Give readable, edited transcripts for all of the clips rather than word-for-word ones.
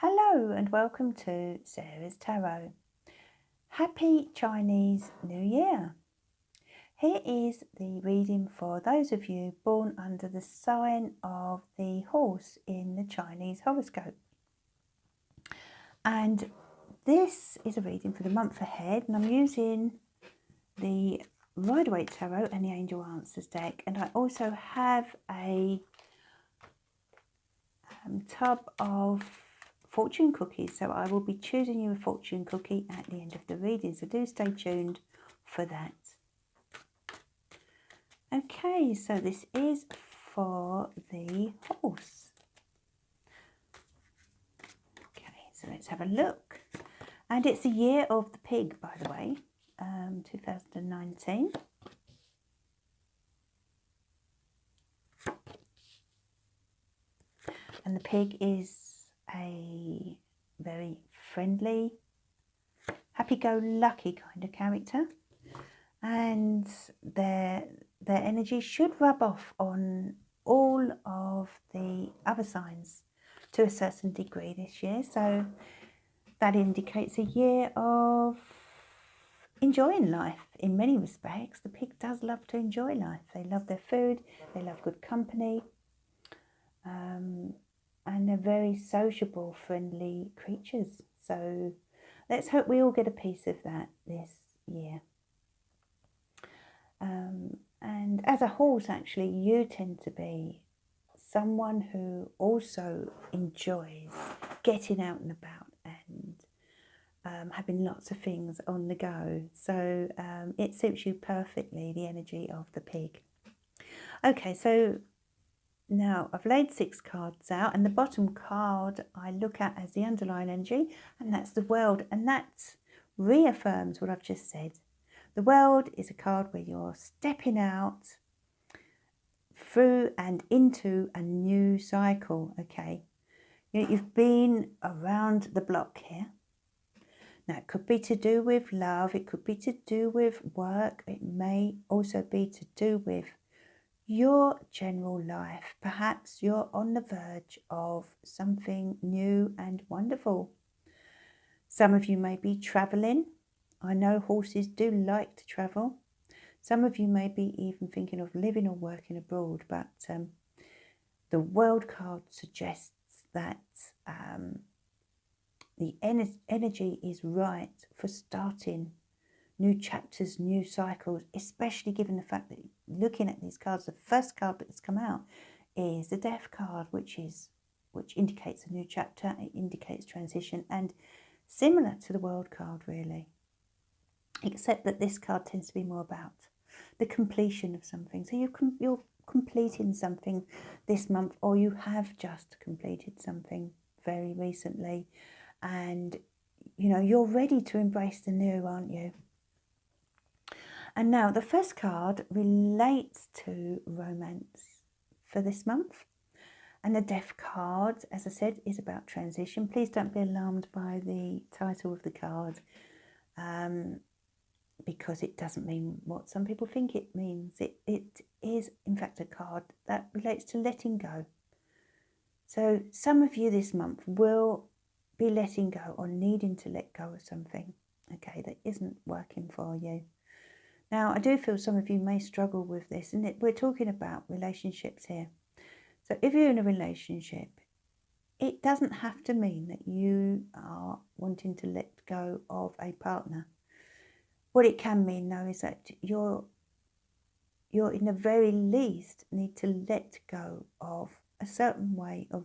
Hello and welcome to Sarah's Tarot. Happy Chinese New Year. Here is the reading for those of you born under the sign of the horse in the Chinese horoscope. And this is a reading for the month ahead, and I'm using the Rider-Waite Tarot and the Angel Answers deck, and I also have a tub of fortune cookies, so I will be choosing you a fortune cookie at the end of the reading, so do stay tuned for that. Okay, so this is for the horse. Okay, so let's have a look. And it's the year of the pig, by the way, 2019. And the pig is a very friendly, happy-go-lucky kind of character, and their energy should rub off on all of the other signs to a certain degree this year. So that indicates a year of enjoying life in many respects. The pig does love to enjoy life. They love their food, they love good company, and they're very sociable, friendly creatures. So let's hope we all get a piece of that this year. And as a horse, actually, you tend to be someone who also enjoys getting out and about and having lots of things on the go. So it suits you perfectly, the energy of the pig. Okay, so now I've laid 6 cards out, and the bottom card I look at as the underlying energy, and that's the world, and that reaffirms what I've just said. The world is a card where you're stepping out through and into a new cycle, okay? You've been around the block here. Now, it could be to do with love, it could be to do with work, it may also be to do with your general life. Perhaps you're on the verge of something new and wonderful. Some of you may be travelling. I know horses do like to travel. Some of you may be even thinking of living or working abroad, but the world card suggests that the energy is right for starting new chapters, new cycles, especially given the fact that looking at these cards, the first card that's come out is the Death card, which indicates a new chapter, it indicates transition, and similar to the World card, really, except that this card tends to be more about the completion of something. So you're completing something this month, or you have just completed something very recently, and you're ready to embrace the new, aren't you? And now the first card relates to romance for this month. And the Death card, as I said, is about transition. Please don't be alarmed by the title of the card, because it doesn't mean what some people think it means. It is, in fact, a card that relates to letting go. So some of you this month will be letting go or needing to let go of something, okay, that isn't working for you. Now, I do feel some of you may struggle with this, and we're talking about relationships here. So if you're in a relationship, it doesn't have to mean that you are wanting to let go of a partner. What it can mean, though, is that you're in the very least need to let go of a certain way of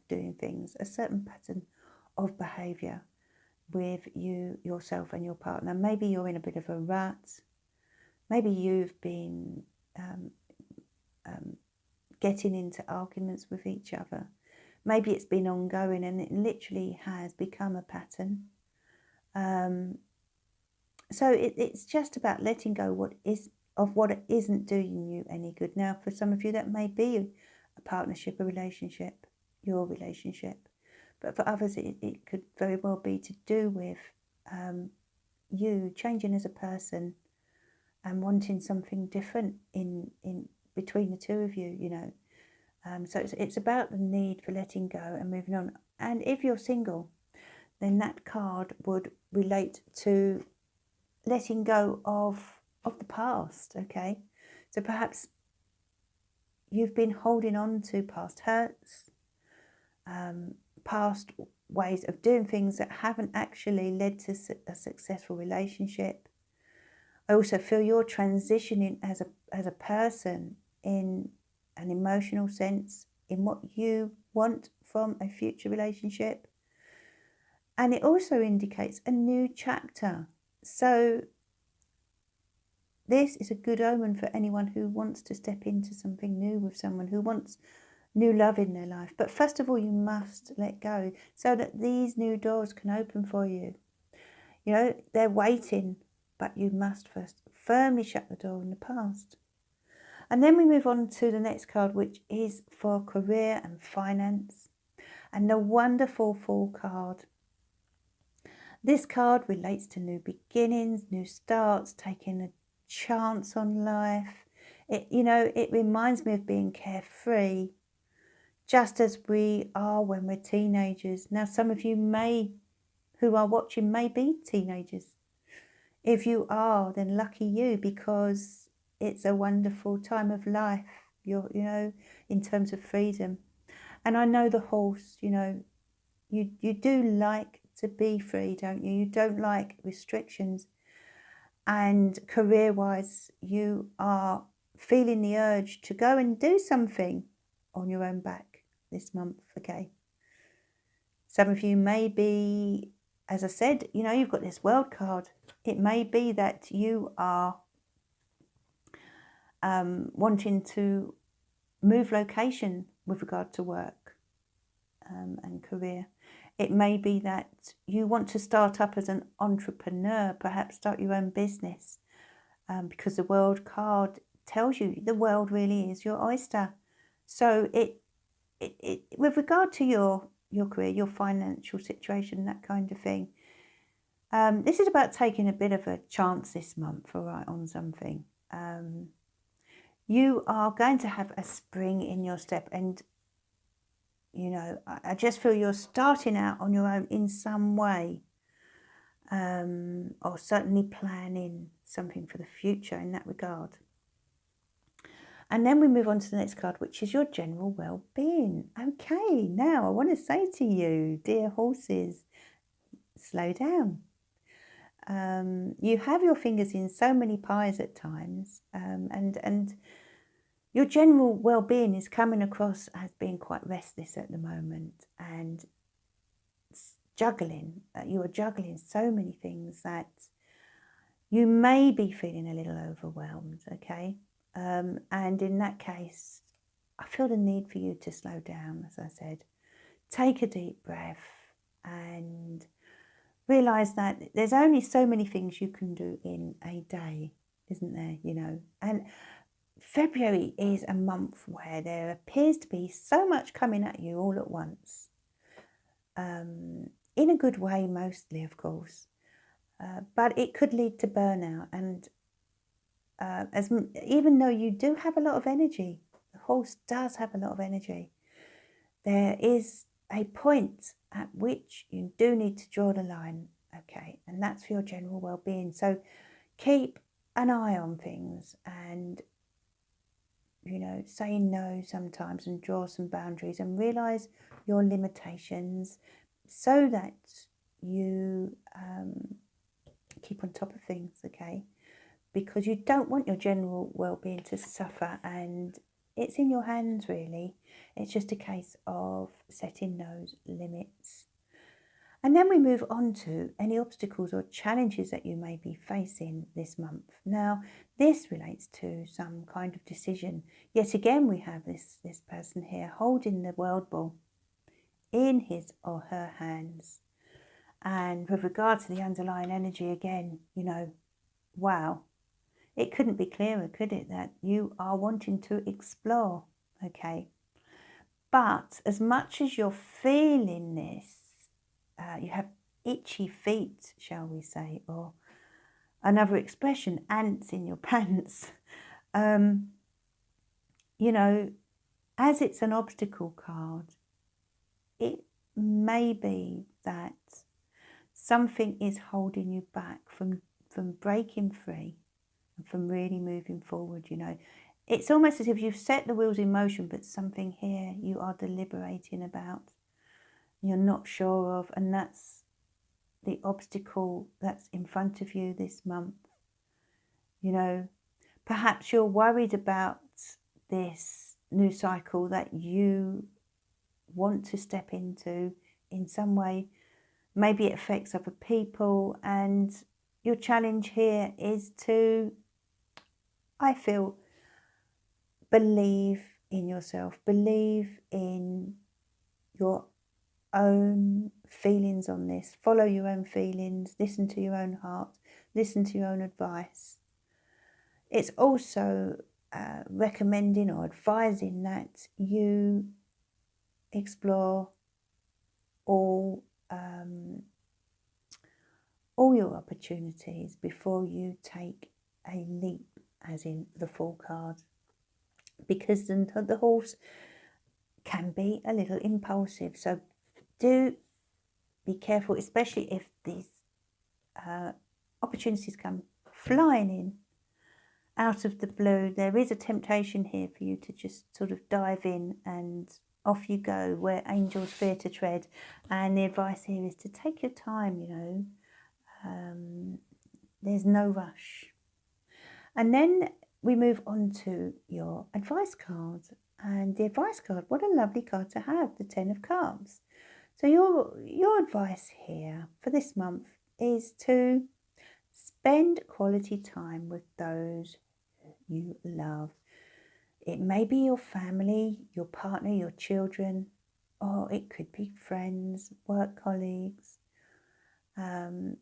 doing things, a certain pattern of behaviour with yourself and your partner. Maybe you're in a bit of a rut. Maybe you've been getting into arguments with each other. Maybe it's been ongoing and it literally has become a pattern. So it's just about letting go what isn't doing you any good. Now, for some of you, that may be a partnership, a relationship, your relationship. But for others, it could very well be to do with you changing as a person and wanting something different in between the two of you, So it's about the need for letting go and moving on. And if you're single, then that card would relate to letting go of the past, okay? So perhaps you've been holding on to past hurts, past ways of doing things that haven't actually led to a successful relationship. I also feel you're transitioning as a person in an emotional sense, in what you want from a future relationship. And it also indicates a new chapter. So this is a good omen for anyone who wants to step into something new with someone, who wants new love in their life. But first of all, you must let go so that these new doors can open for you. You know, they're waiting, but you must first firmly shut the door in the past. And then we move on to the next card, which is for career and finance. And the wonderful Fool card. This card relates to new beginnings, new starts, taking a chance on life. It reminds me of being carefree, just as we are when we're teenagers. Now, some of you who are watching may be teenagers. If you are, then lucky you, because it's a wonderful time of life, in terms of freedom. And I know the horse, you do like to be free, don't you? You don't like restrictions. And career-wise, you are feeling the urge to go and do something on your own back this month, okay? Some of you may be, as I said, you've got this World card. It may be that you are wanting to move location with regard to work and career. It may be that you want to start up as an entrepreneur, perhaps start your own business, because the World card tells you the world really is your oyster. So it with regard to your career, your financial situation, that kind of thing, this is about taking a bit of a chance this month, all right, on something. You are going to have a spring in your step, and I just feel you're starting out on your own in some way, or certainly planning something for the future in that regard. And then we move on to the next card, which is your general well-being. Okay, now I want to say to you, dear horses, slow down. You have your fingers in so many pies at times, and your general well-being is coming across as being quite restless at the moment, and juggling. You are juggling so many things that you may be feeling a little overwhelmed, okay? And in that case, I feel the need for you to slow down, as I said. Take a deep breath and realise that there's only so many things you can do in a day, isn't there? And February is a month where there appears to be so much coming at you all at once. In a good way, mostly, of course. But it could lead to burnout. And even though you do have a lot of energy, the horse does have a lot of energy, there is a point at which you do need to draw the line, okay? And that's for your general well-being. So keep an eye on things and, say no sometimes and draw some boundaries and realise your limitations so that you keep on top of things, okay? Because you don't want your general well-being to suffer, and it's in your hands, really. It's just a case of setting those limits. And then we move on to any obstacles or challenges that you may be facing this month. Now, this relates to some kind of decision. Yet again, we have this person here holding the world ball in his or her hands. And with regard to the underlying energy, again, wow. It couldn't be clearer, could it, that you are wanting to explore, okay? But as much as you're feeling this, you have itchy feet, shall we say, or another expression, ants in your pants. as it's an obstacle card, it may be that something is holding you back from breaking free and from really moving forward, you know. It's almost as if you've set the wheels in motion, but something here you are deliberating about, you're not sure of, and that's the obstacle that's in front of you this month. You know, perhaps you're worried about this new cycle that you want to step into in some way. Maybe it affects other people, and your challenge here is to, I feel, believe in yourself, believe in your own feelings on this, follow your own feelings, listen to your own heart, listen to your own advice. It's also recommending or advising that you explore all your opportunities before you take a leap, as in the Fool card, because the horse can be a little impulsive. So do be careful, especially if these opportunities come flying in out of the blue. There is a temptation here for you to just sort of dive in and off you go, where angels fear to tread. And the advice here is to take your time, you know. There's no rush. And then we move on to your advice card. And the advice card, what a lovely card to have, the 10 of Cups. So your advice here for this month is to spend quality time with those you love. It may be your family, your partner, your children, or it could be friends, work colleagues.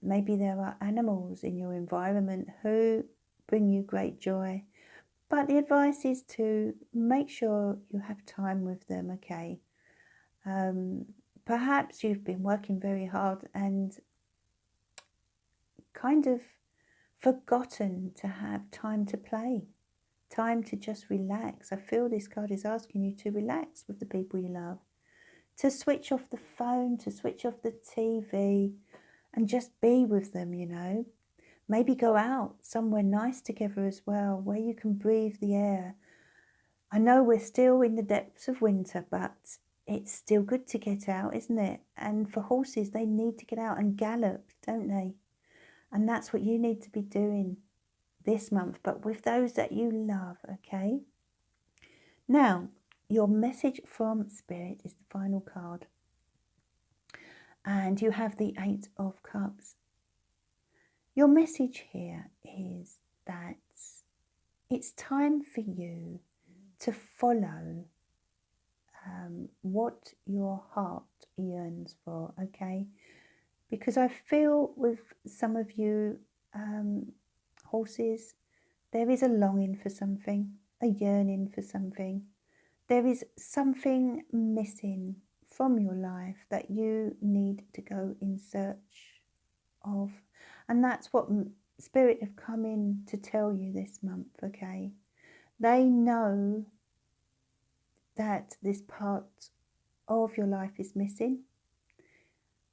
Maybe there are animals in your environment who bring you great joy. But the advice is to make sure you have time with them, okay? Perhaps you've been working very hard and kind of forgotten to have time to play, time to just relax. I feel this card is asking you to relax with the people you love, to switch off the phone, to switch off the TV and just be with them, you know. Maybe go out somewhere nice together as well, where you can breathe the air. I know we're still in the depths of winter, but it's still good to get out, isn't it? And for horses, they need to get out and gallop, don't they? And that's what you need to be doing this month, but with those that you love, okay? Now, your message from Spirit is the final card. And you have the 8 of Cups. Your message here is that it's time for you to follow what your heart yearns for, okay? Because I feel with some of you horses, there is a longing for something, a yearning for something. There is something missing from your life that you need to go in search of. And that's what Spirit have come in to tell you this month, okay? They know that this part of your life is missing,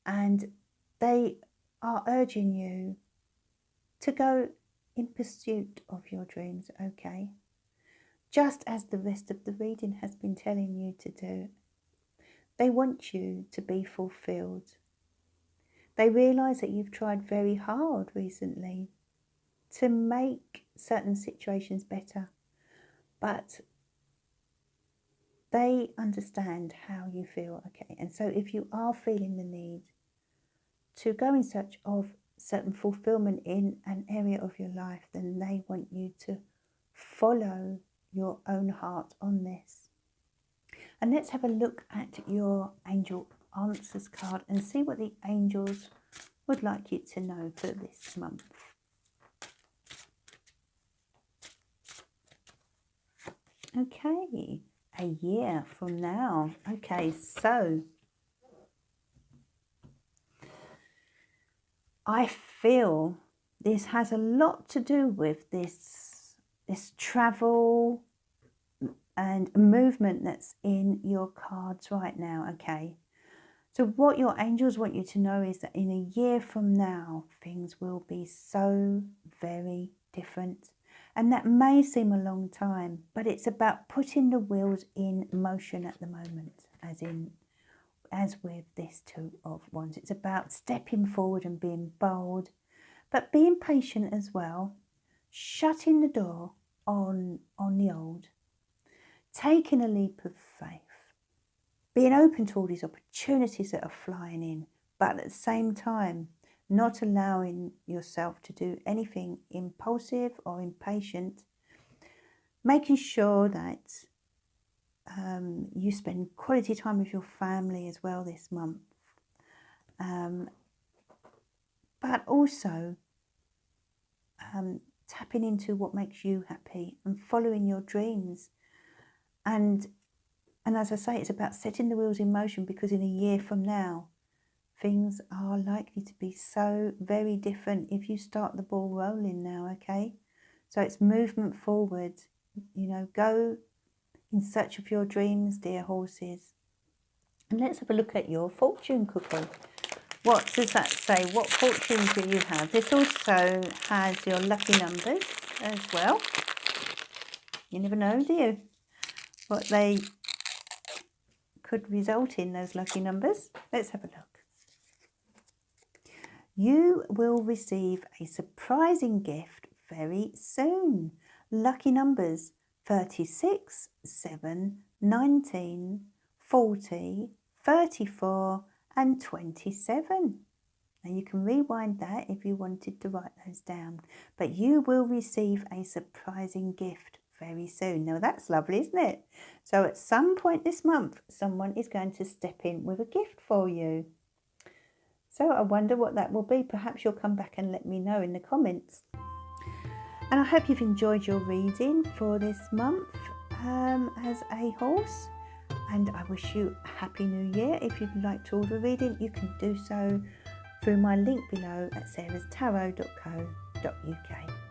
and they are urging you to go in pursuit of your dreams, okay? Just as the rest of the reading has been telling you to do. They want you to be fulfilled. They realise that you've tried very hard recently to make certain situations better, but they understand how you feel, okay? And so if you are feeling the need to go in search of certain fulfillment in an area of your life, then they want you to follow your own heart on this. And let's have a look at your angel answers card and see what the angels would like you to know for this month. Okay, a year from now. Okay, so I feel this has a lot to do with this travel, and movement that's in your cards right now, okay? So what your angels want you to know is that in a year from now, things will be so very different. And that may seem a long time, but it's about putting the wheels in motion at the moment, as with this Two of Wands. It's about stepping forward and being bold, but being patient as well, shutting the door on the old, taking a leap of faith, being open to all these opportunities that are flying in, but at the same time, not allowing yourself to do anything impulsive or impatient, making sure that you spend quality time with your family as well this month. But also tapping into what makes you happy and following your dreams. And as I say, it's about setting the wheels in motion, because in a year from now, things are likely to be so very different if you start the ball rolling now, okay? So it's movement forward. You know, go in search of your dreams, dear horses. And let's have a look at your fortune cookie. What does that say? What fortune do you have? This also has your lucky numbers as well. You never know, do you? What they could result in, those lucky numbers. Let's have a look. You will receive a surprising gift very soon. Lucky numbers 36, 7, 19, 40, 34 and 27. Now you can rewind that if you wanted to write those down. But you will receive a surprising gift very soon. Now that's lovely, isn't it? So at some point this month, someone is going to step in with a gift for you. So I wonder what that will be. Perhaps you'll come back and let me know in the comments. And I hope you've enjoyed your reading for this month as a horse. And I wish you a happy new year. If you'd like to order a reading, you can do so through my link below at sarahstarot.co.uk.